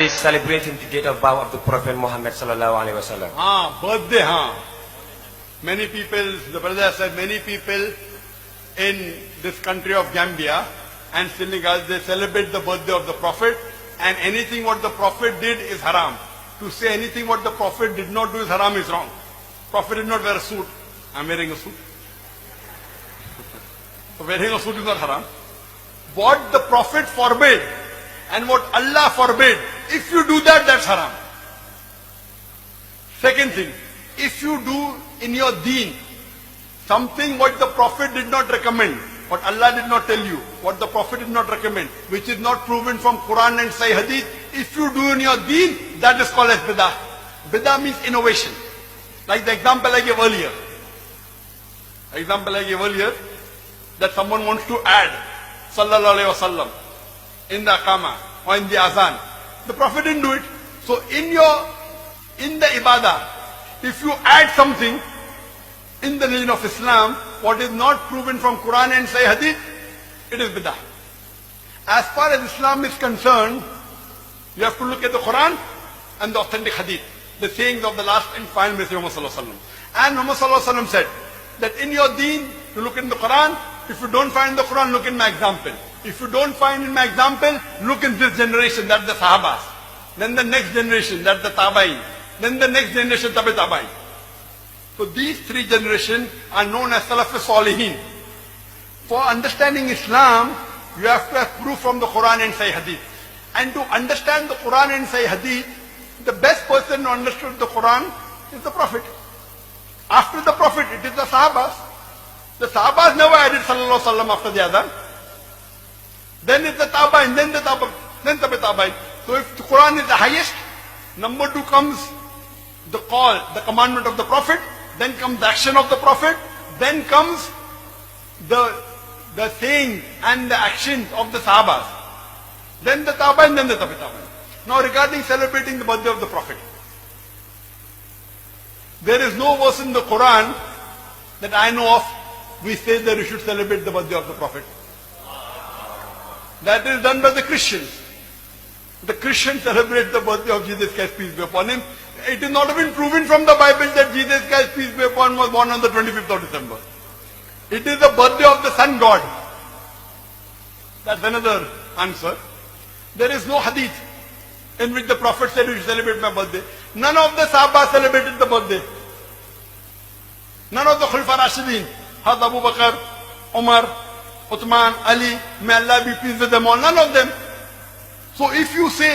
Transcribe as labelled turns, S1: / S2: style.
S1: that is celebrating the date of birth of the Prophet Muhammad sallallahu alaihi wasallam.
S2: Birthday, Many people, the brother said, many people in this country of Gambia and Senegal, they celebrate the birthday of the Prophet, and anything what the Prophet did is haram. To say anything what the Prophet did not do is haram is wrong. Prophet did not wear a suit. I'm wearing a suit. So wearing a suit is not haram. What the Prophet forbade and what Allah forbade, if you do that, that's haram. Second thing, if you do in your deen something what the Prophet did not recommend, what Allah did not tell you, what the Prophet did not recommend, which is not proven from Quran and Sahih Hadith, if you do in your deen, that is called as bid'ah. Bid'ah means innovation. Like the example I gave earlier. That someone wants to add sallallahu alaihi wasallam in the Aqama or in the Azan. The Prophet didn't do it. So in the ibadah, if you add something in the religion of Islam, what is not proven from Quran and Sahih Hadith, it is bid'ah. As far as Islam is concerned, you have to look at the Quran and the authentic Hadith, the sayings of the last and final Messenger Muhammad sallallahu alaihi wasallam. And Muhammad sallallahu alaihi wasallam said that in your deen, you look in the Quran. If you don't find the Quran, look in my example. If you don't find in my example, look in this generation, that's the Sahabas. Then the next generation, that's the Taba'i. Then the next generation, Tabi Taba'i. So these three generations are known as Salaf Salihin. For understanding Islam, you have to have proof from the Quran and Sahih Hadith. And to understand the Quran and Sahih Hadith, the best person to understand the Quran is the Prophet. After the Prophet, it is the Sahabas. The Sahabas never added sallallahu alaihi wasallam after the Adhan. Then it's the Tabain, then the Tabi Tabain. So if the Quran is the highest, number two comes the call, the commandment of the Prophet, then comes the action of the Prophet, then comes the saying and the actions of the Sahabas. Then the Tabain, then the Tabi Tabain. Now regarding celebrating the birthday of the Prophet, there is no verse in the Quran that I know of we say that you should celebrate the birthday of the Prophet. That is done by the Christians. The Christians celebrate the birthday of Jesus Christ, peace be upon him. It is not even proven from the Bible that Jesus Christ, peace be upon him, was born on the 25th of December. It is the birthday of the Sun God. That's another answer. There is no hadith in which the Prophet said you should celebrate my birthday. None of the Sahaba celebrated the birthday. None of the Khulafa Rashidin, Hazrat Abu Bakr, Umar, Uthman, Ali, may Allah be pleased with them all, none of them. So if you say